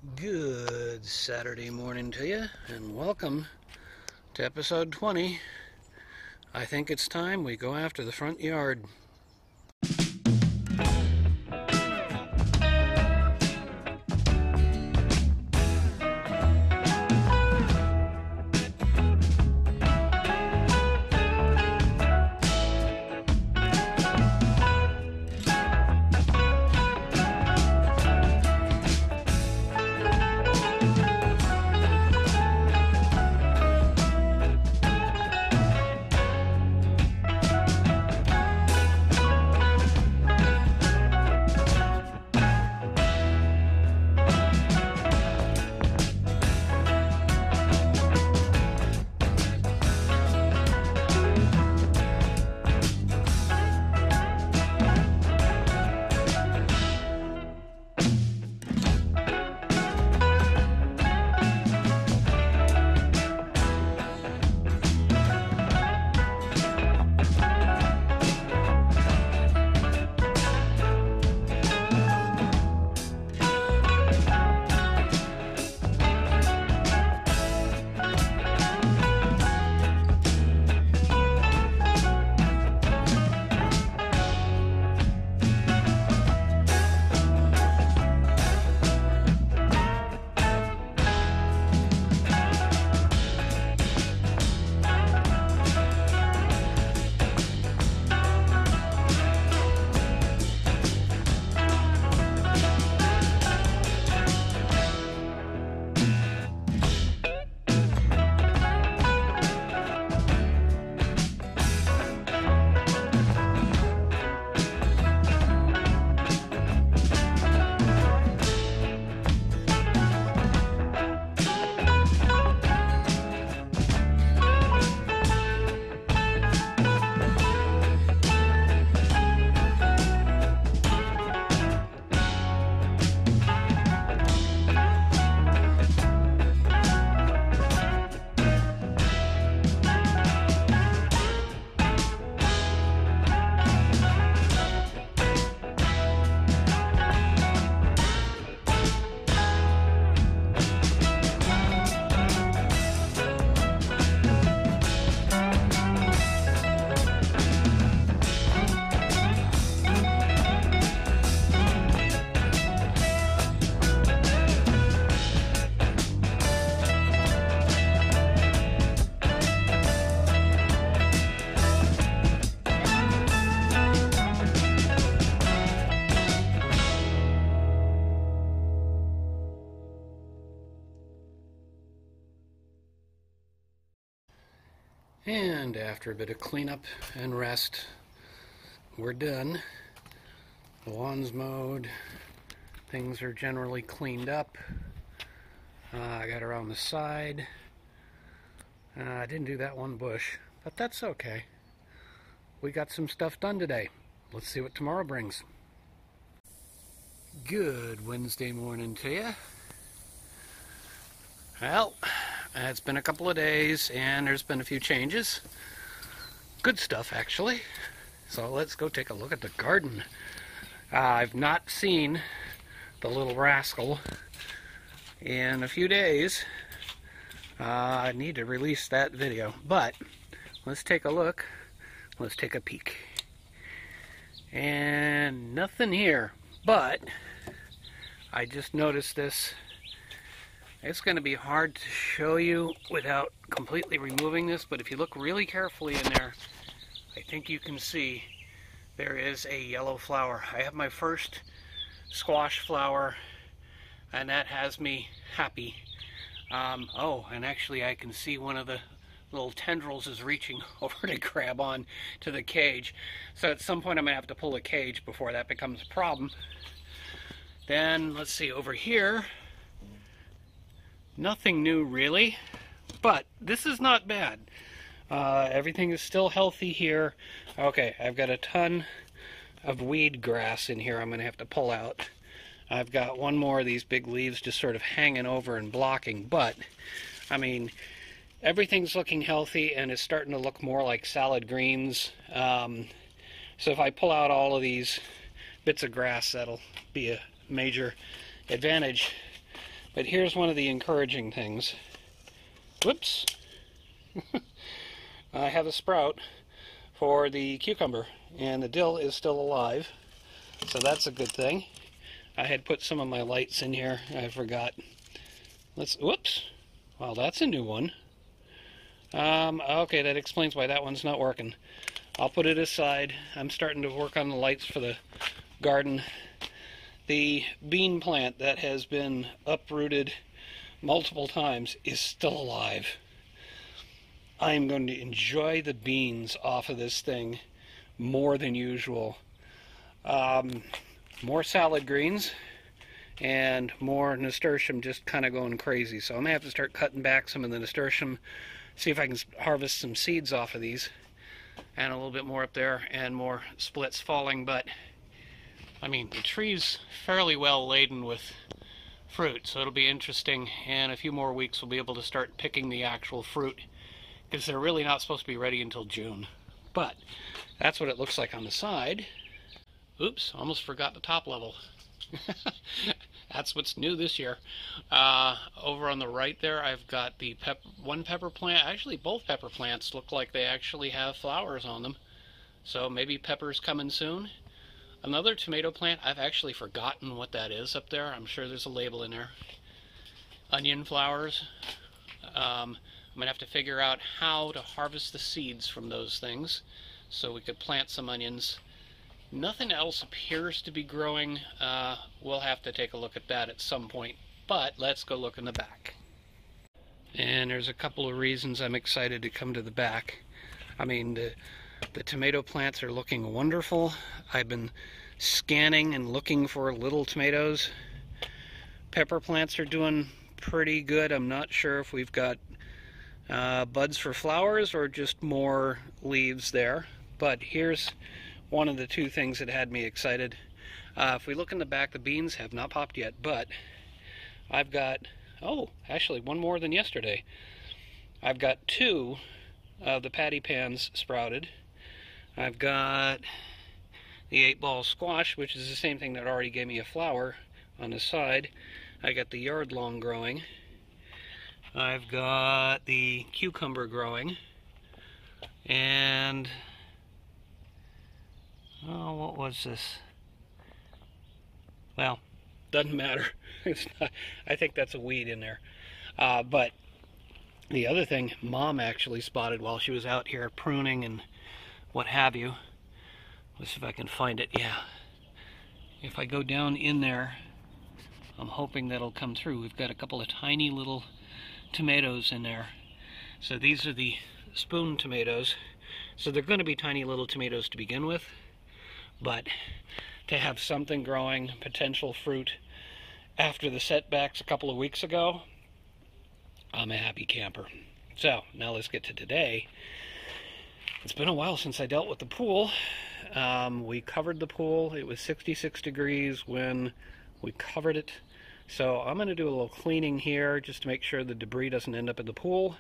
Good Saturday morning to you, and welcome to episode 20. I think it's time we go after the front yard. And after a bit of cleanup and rest, we're done. The lawn's mowed. Things are generally cleaned up. I got around the side. I didn't do that one bush, but that's okay. We got some stuff done today. Let's see what tomorrow brings. Good Wednesday morning to you. Well, it's been a couple of days and there's been a few changes. Good stuff, actually. So let's go take a look at the garden. I've not seen the little rascal in a few days. I need to release that video, but let's take a look. Let's take a peek. And nothing here, but I just noticed this. It's going to be hard to show you without completely removing this, but if you look really carefully in there, I think you can see there is a yellow flower. I have my first squash flower, and that has me happy. Oh, and actually I can see one of the little tendrils is reaching over to grab on to the cage. So at some point I'm going to have to pull the cage before that becomes a problem. Then, let's see, over here, nothing new really, but this is not bad. Everything is still healthy here. Okay, I've got a ton of weed grass in here I'm going to have to pull out. I've got one more of these big leaves just sort of hanging over and blocking, but, I mean, everything's looking healthy and it's starting to look more like salad greens. So if I pull out all of these bits of grass, that'll be a major advantage But here's one of the encouraging things. Whoops. I have a sprout for the cucumber, and the dill is still alive, so that's a good thing. I had put some of my lights in here. I forgot. Whoops. Well, that's a new one. Okay, that explains why that one's not working. I'll put it aside. I'm starting to work on the lights for the garden. The bean plant that has been uprooted multiple times is still alive. I am going to enjoy the beans off of this thing more than usual. More salad greens and more nasturtium just kind of going crazy. So I'm going to have to start cutting back some of the nasturtium, see if I can harvest some seeds off of these. And a little bit more up there and more splits falling. But, I mean, the tree's fairly well laden with fruit, so it'll be interesting. In a few more weeks we'll be able to start picking the actual fruit, because they're really not supposed to be ready until June. But that's what it looks like on the side. Oops, almost forgot the top level. That's what's new this year. Over on the right there, I've got the one pepper plant. Actually, both pepper plants look like they actually have flowers on them. So maybe pepper's coming soon. Another tomato plant, I've actually forgotten what that is up there. I'm sure there's a label in there. Onion flowers. I'm going to have to figure out how to harvest the seeds from those things so we could plant some onions. Nothing else appears to be growing. We'll have to take a look at that at some point, but let's go look in the back. And there's a couple of reasons I'm excited to come to the back. I mean, the tomato plants are looking wonderful. I've been scanning and looking for little tomatoes. Pepper plants are doing pretty good. I'm not sure if we've got buds for flowers or just more leaves there, but here's one of the two things that had me excited. If we look in the back, the beans have not popped yet, but I've got, oh, actually one more than yesterday. I've got two of the patty pans sprouted. I've got the 8-ball squash, which is the same thing that already gave me a flower on the side. I got the yard long growing. I've got the cucumber growing. And oh, what was this? Well, doesn't matter. It's not, I think that's a weed in there. But the other thing Mom actually spotted while she was out here pruning and what have you. Let's see if I can find it. Yeah. If I go down in there, I'm hoping that'll come through. We've got a couple of tiny little tomatoes in there. So these are the spoon tomatoes. So they're going to be tiny little tomatoes to begin with. But to have something growing, potential fruit, after the setbacks a couple of weeks ago, I'm a happy camper. So, now let's get to today. It's been a while since I dealt with the pool. We covered the pool. It was 66 degrees when we covered it. So I'm going to do a little cleaning here just to make sure the debris doesn't end up in the pool.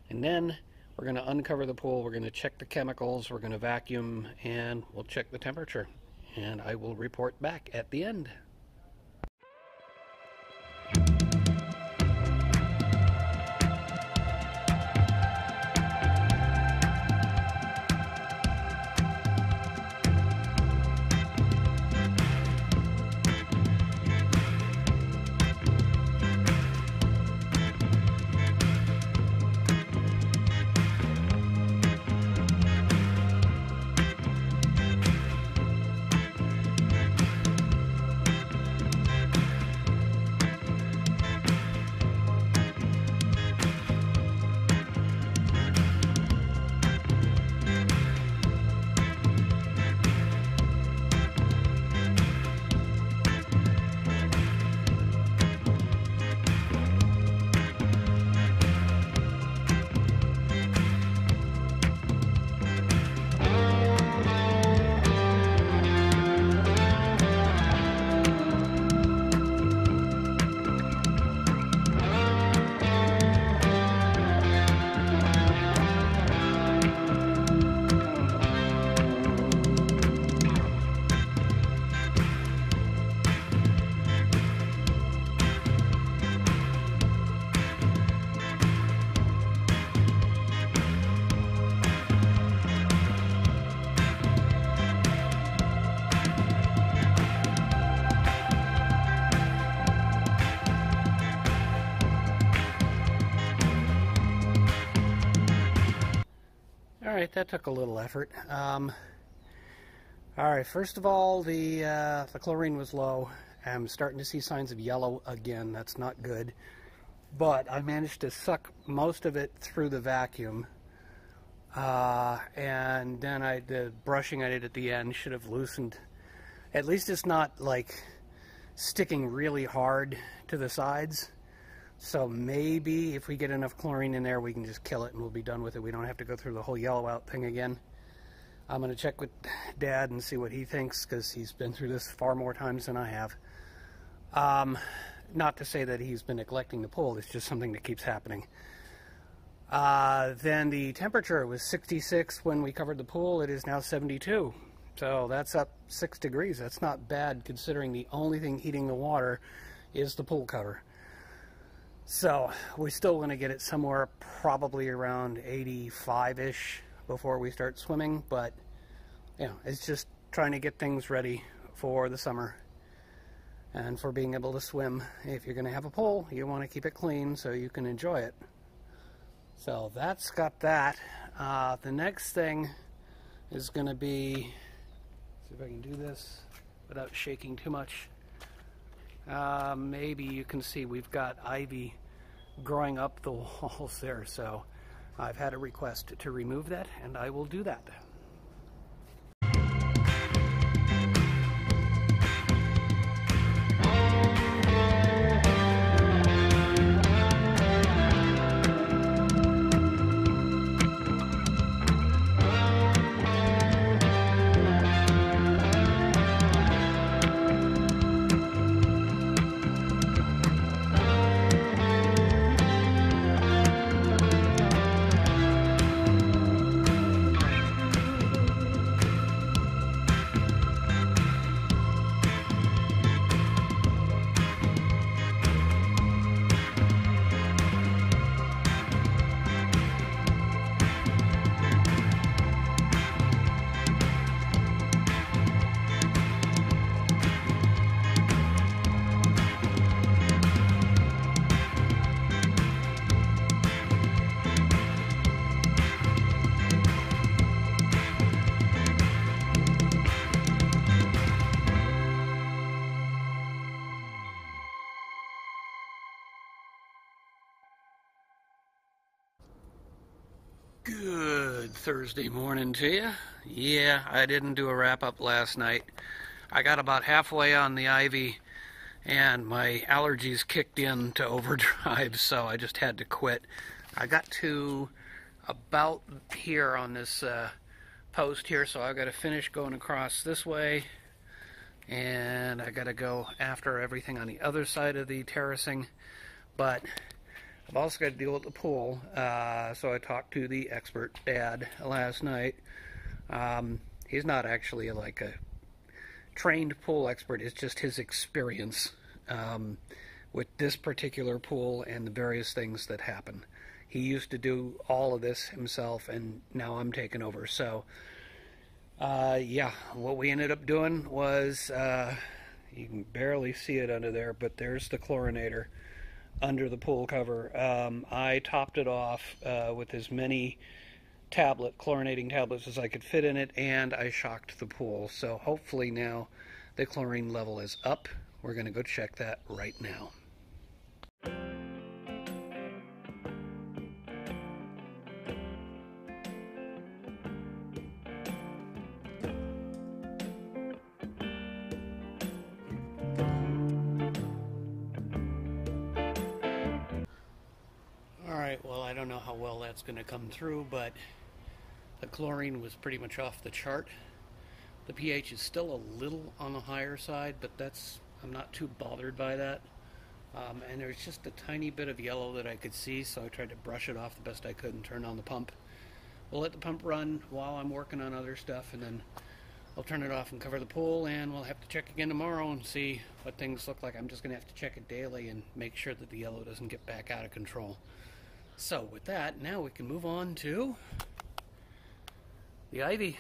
And then we're going to uncover the pool. We're going to check the chemicals. We're going to vacuum, and we'll check the temperature. And I will report back at the end. Alright, that took a little effort. Alright, first of all, the chlorine was low. I'm starting to see signs of yellow again. That's not good. But I managed to suck most of it through the vacuum. And then the brushing I did at the end should have loosened. At least it's not like sticking really hard to the sides. So maybe if we get enough chlorine in there, we can just kill it and we'll be done with it. We don't have to go through the whole yellow out thing again. I'm going to check with Dad and see what he thinks, because he's been through this far more times than I have. Not to say that he's been neglecting the pool, it's just something that keeps happening. Then the temperature was 66 when we covered the pool. It is now 72. So that's up 6 degrees. That's not bad, considering the only thing heating the water is the pool cover. So we're still going to get it somewhere probably around 85-ish before we start swimming, but you know, it's just trying to get things ready for the summer and for being able to swim. If you're going to have a pool, you want to keep it clean so you can enjoy it. So that's got that. The next thing is going to be, see if I can do this without shaking too much. Maybe you can see we've got ivy growing up the walls there, so I've had a request to remove that, and I will do that. Good Thursday morning to you. Yeah, I didn't do a wrap-up last night. I got about halfway on the ivy and my allergies kicked in to overdrive, so I just had to quit. I got to about here on this post here, so I've got to finish going across this way, and I got to go after everything on the other side of the terracing, but I've also got to deal with the pool, so I talked to the expert, Dad, last night. He's not actually like a trained pool expert, it's just his experience with this particular pool and the various things that happen. He used to do all of this himself, and now I'm taking over. So, yeah, what we ended up doing was, you can barely see it under there, but there's the chlorinator under the pool cover. I topped it off with as many chlorinating tablets as I could fit in it, and I shocked the pool. So hopefully now the chlorine level is up. We're going to go check that right now. Alright, well, I don't know how well that's going to come through, but the chlorine was pretty much off the chart. The pH is still a little on the higher side, but I'm not too bothered by that. And there's just a tiny bit of yellow that I could see, so I tried to brush it off the best I could and turn on the pump. We'll let the pump run while I'm working on other stuff, and then I'll turn it off and cover the pool, and we'll have to check again tomorrow and see what things look like. I'm just going to have to check it daily and make sure that the yellow doesn't get back out of control. So with that, now we can move on to the ivy.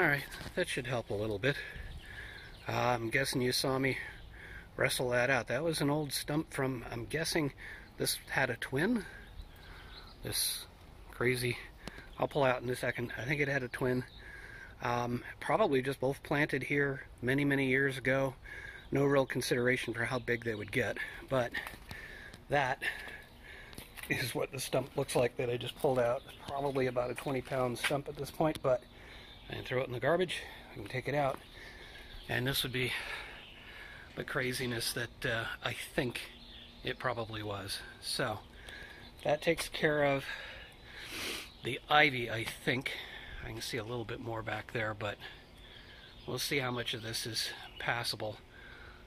Alright, that should help a little bit. I'm guessing you saw me wrestle that out. That was an old stump from, I'm guessing this had a twin. This crazy, I'll pull out in a second. I think it had a twin. Probably just both planted here many, many years ago. No real consideration for how big they would get, but that is what the stump looks like that I just pulled out. It's probably about a 20-pound stump at this point, but I can throw it in the garbage. I can take it out, and this would be the craziness that I think it probably was. So that takes care of the ivy, I think. I can see a little bit more back there, but we'll see how much of this is passable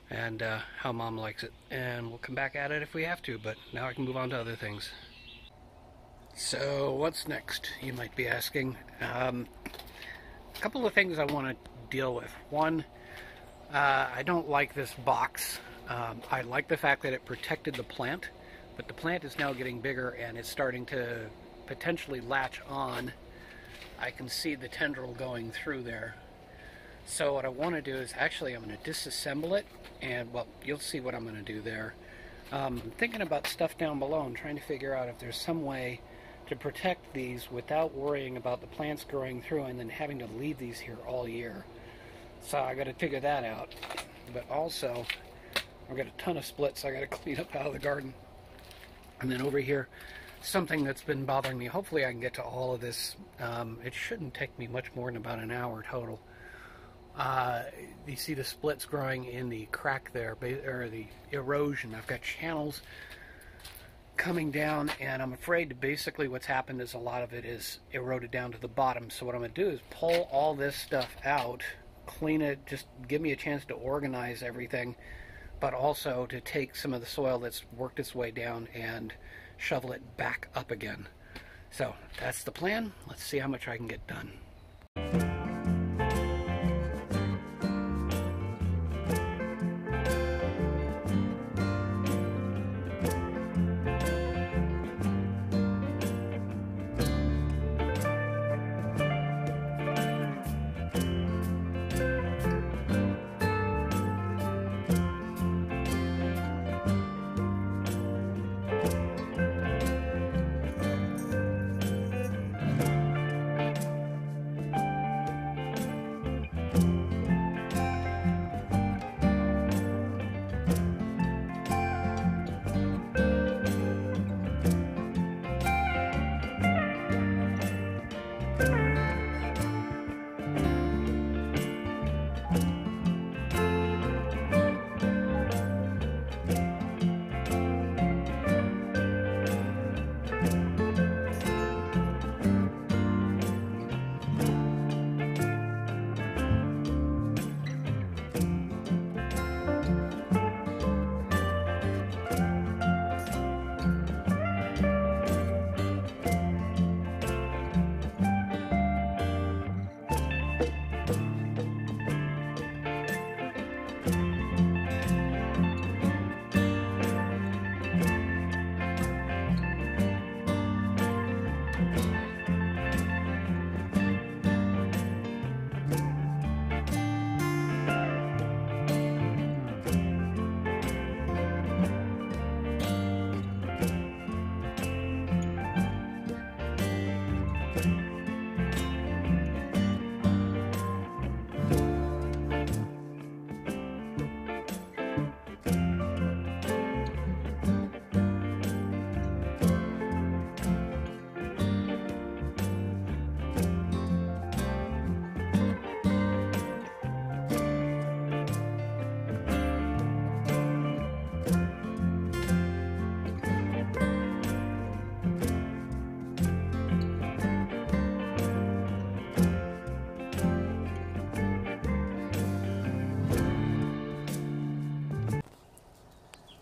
and how Mom likes it, and we'll come back at it if we have to, but now I can move on to other things. So what's next, you might be asking. A couple of things I want to deal with. One, I don't like this box. I like the fact that it protected the plant, but the plant is now getting bigger and it's starting to potentially latch on. I can see the tendril going through there. So what I want to do is, actually I'm going to disassemble it, and well, you'll see what I'm going to do there. I'm thinking about stuff down below and trying to figure out if there's some way to protect these without worrying about the plants growing through and then having to leave these here all year. So I got to figure that out. But also, I've got a ton of splits I got to clean up out of the garden. And then over here, something that's been bothering me. Hopefully I can get to all of this. It shouldn't take me much more than about an hour total. You see the splits growing in the crack there, or the erosion. I've got channels coming down, and I'm afraid that basically what's happened is a lot of it is eroded down to the bottom. So what I'm going to do is pull all this stuff out, clean it, just give me a chance to organize everything, but also to take some of the soil that's worked its way down and shovel it back up again. So that's the plan. Let's see how much I can get done.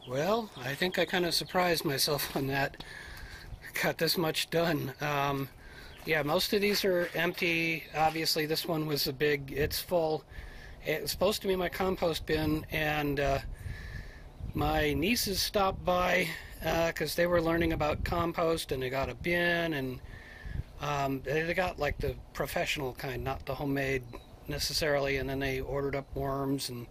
Well, I think I kind of surprised myself on that. Got this much done. Yeah, most of these are empty. Obviously, this one was it's full. It's supposed to be my compost bin, and my nieces stopped by because they were learning about compost, and they got a bin, and they got like the professional kind, not the homemade necessarily, and then they ordered up worms and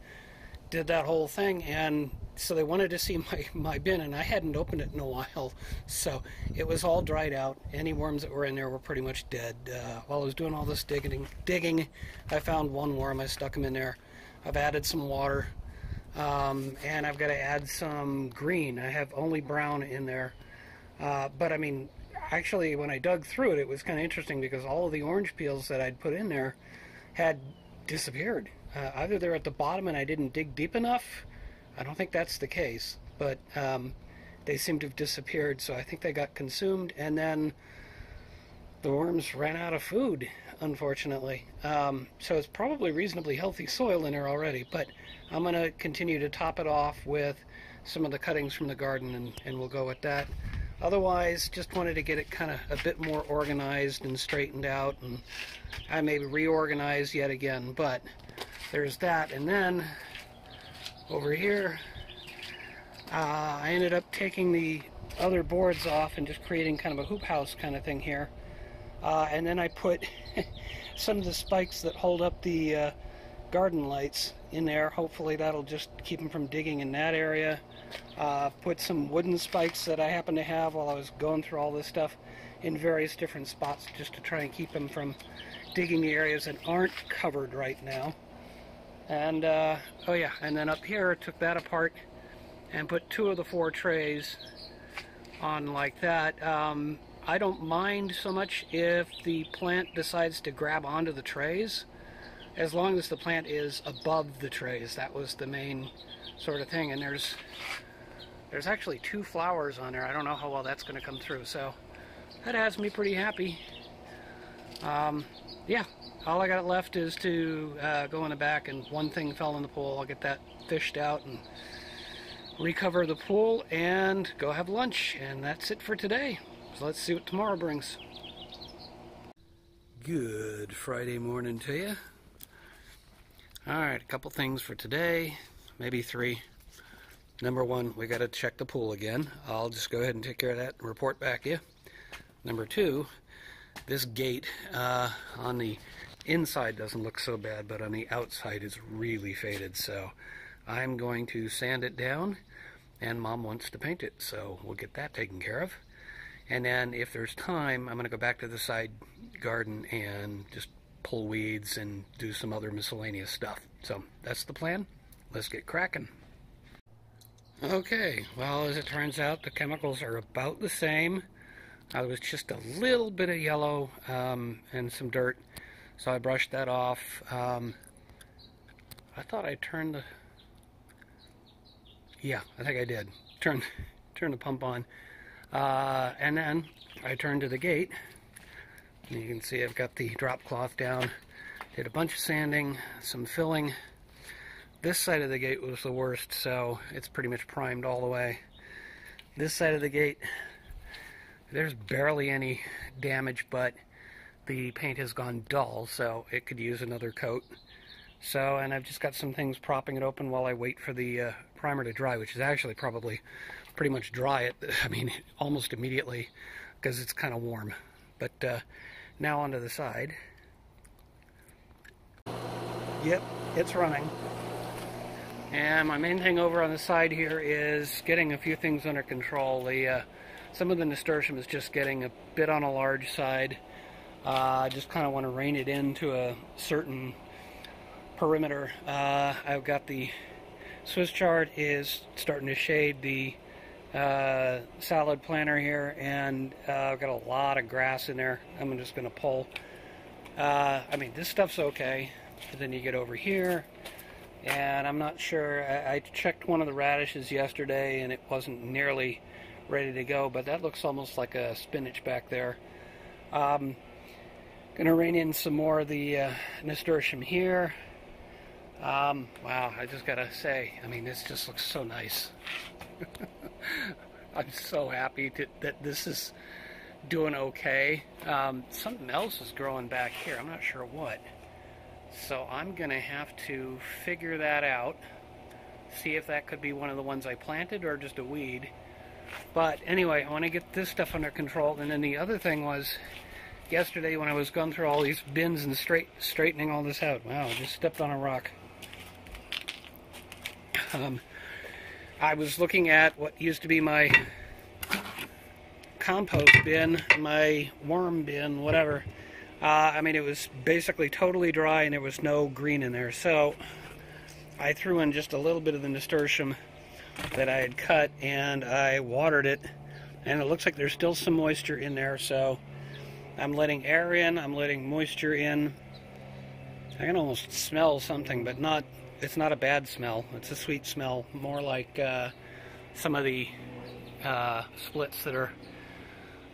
did that whole thing, and so they wanted to see my bin, and I hadn't opened it in a while, so it was all dried out. Any worms that were in there were pretty much dead. While I was doing all this digging, I found one worm. I stuck him in there. I've added some water, and I've got to add some green. I have only brown in there, but I mean, actually when I dug through it, it was kind of interesting because all of the orange peels that I'd put in there had disappeared. Either they're at the bottom and I didn't dig deep enough. I don't think that's the case, but they seem to have disappeared, so I think they got consumed, and then the worms ran out of food, unfortunately. So it's probably reasonably healthy soil in there already, but I'm going to continue to top it off with some of the cuttings from the garden, and we'll go with that. Otherwise, just wanted to get it kind of a bit more organized and straightened out, and I may reorganize yet again, but there's that. And then over here, I ended up taking the other boards off and just creating kind of a hoop house kind of thing here. And then I put some of the spikes that hold up the garden lights in there. Hopefully that'll just keep them from digging in that area. Put some wooden spikes that I happen to have while I was going through all this stuff in various different spots just to try and keep them from digging the areas that aren't covered right now. And oh yeah, and then up here took that apart and put 2 of the 4 trays on like that. I don't mind so much if the plant decides to grab onto the trays, as long as the plant is above the trays. That was the main sort of thing. And there's actually 2 flowers on there. I don't know how well that's going to come through, so that has me pretty happy. Yeah, all I got left is to go in the back, and one thing fell in the pool. I'll get that fished out and recover the pool and go have lunch, and that's it for today. So let's see what tomorrow brings. Good Friday morning to you. Alright, a couple things for today, maybe 3. Number 1, we got to check the pool again. I'll just go ahead and take care of that and report back to you. Number 2, this gate on the inside doesn't look so bad, but on the outside it's really faded, so I'm going to sand it down, and Mom wants to paint it, so we'll get that taken care of. And then if there's time, I'm going to go back to the side garden and just pull weeds and do some other miscellaneous stuff. So that's the plan. Let's get cracking. Okay, well, as it turns out, the chemicals are about the same. There was just a little bit of yellow and some dirt, so I brushed that off. I thought I turned the... Yeah, I think I did. Turn the pump on. And then I turned to the gate. And you can see I've got the drop cloth down. Did a bunch of sanding, some filling. This side of the gate was the worst, so it's pretty much primed all the way. This side of the gate, there's barely any damage, but the paint has gone dull, so it could use another coat. So, and I've just got some things propping it open while I wait for the primer to dry, which is actually probably pretty much dry, I mean, almost immediately, because it's kind of warm. But now onto the side. Yep, it's running. And my main thing over on the side here is getting a few things under control. Some of the nasturtium is just getting a bit on a large side. I just kind of want to rein it into a certain perimeter. I've got the Swiss chard is starting to shade the salad planter here, and I've got a lot of grass in there. I'm just going to pull. I mean, this stuff's okay, but then you get over here, and I'm not sure. I checked one of the radishes yesterday, and it wasn't nearly ready to go, but that looks almost like a spinach back there. Going to rein in some more of the nasturtium here. Wow, I just gotta say, I mean, this just looks so nice. I'm so happy that this is doing okay. Something else is growing back here. I'm not sure what. So I'm gonna have to figure that out. See if that could be one of the ones I planted or just a weed. But anyway, I want to get this stuff under control. And then the other thing was, yesterday when I was going through all these bins and straightening all this out. Wow, I just stepped on a rock. I was looking at what used to be my compost bin, my worm bin, whatever. I mean, it was basically totally dry and there was no green in there. So I threw in just a little bit of the nasturtium that I had cut and I watered it. And it looks like there's still some moisture in there. So I'm letting air in, I'm letting moisture in. I can almost smell something, but it's not a bad smell. It's a sweet smell, more like some of the splits that are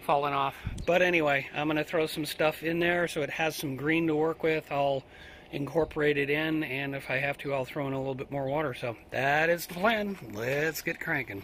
falling off. But anyway, I'm going to throw some stuff in there so it has some green to work with. I'll incorporate it in, and if I have to, I'll throw in a little bit more water. So that is the plan. Let's get cranking.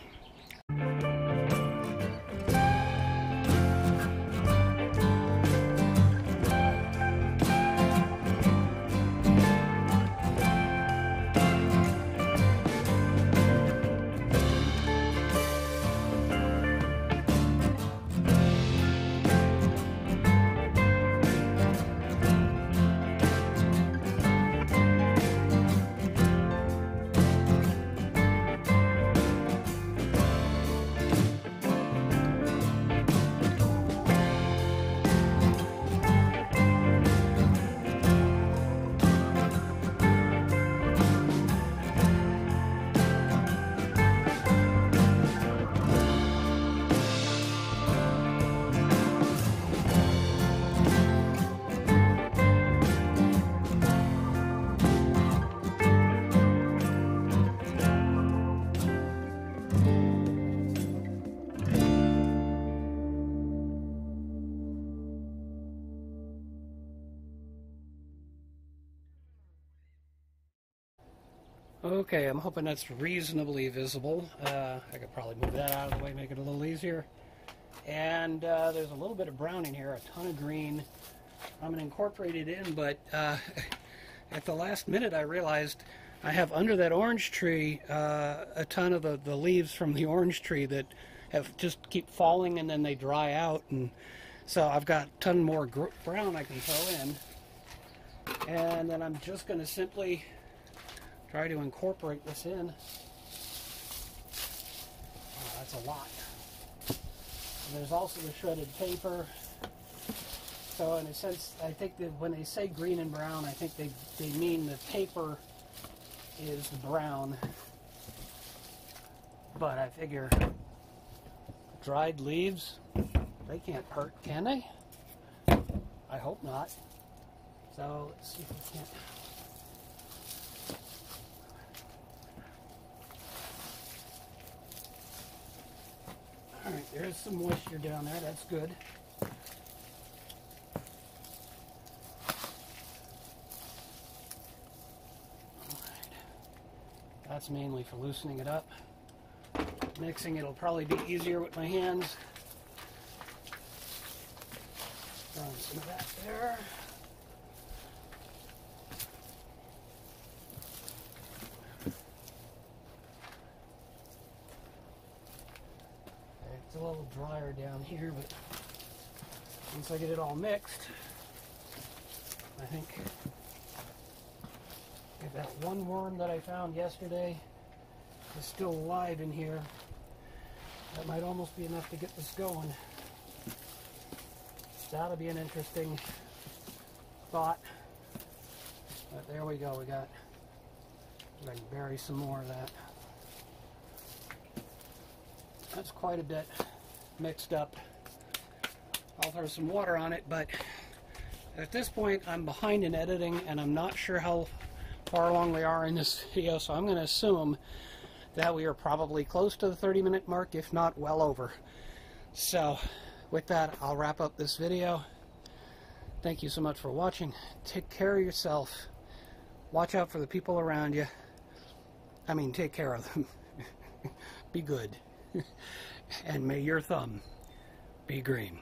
Okay, I'm hoping that's reasonably visible. I could probably move that out of the way, make it a little easier. And there's a little bit of brown in here, a ton of green. I'm going to incorporate it in, but at the last minute I realized I have under that orange tree a ton of the leaves from the orange tree that have just keep falling and then they dry out. And so I've got a ton more brown I can throw in. And then I'm just going to simply try to incorporate this in. Oh, that's a lot. And there's also the shredded paper. So in a sense, I think that when they say green and brown, I think they mean the paper is the brown. But I figure dried leaves, they can't hurt, can they? I hope not. So let's see if we can't. Alright, there's some moisture down there, that's good. Alright, that's mainly for loosening it up. Mixing it'll probably be easier with my hands. Throwing some of that there. It's a little drier down here, but once I get it all mixed, I think if that one worm that I found yesterday is still alive in here, that might almost be enough to get this going. That'll be an interesting thought. But there we go, I can bury some more of that. That's quite a bit mixed up. I'll throw some water on it, but at this point I'm behind in editing and I'm not sure how far along we are in this video, so I'm going to assume that we are probably close to the 30-minute mark, if not well over. So with that, I'll wrap up this video. Thank you so much for watching. Take care of yourself. Watch out for the people around you. I mean, take care of them. Be good. And may your thumb be green.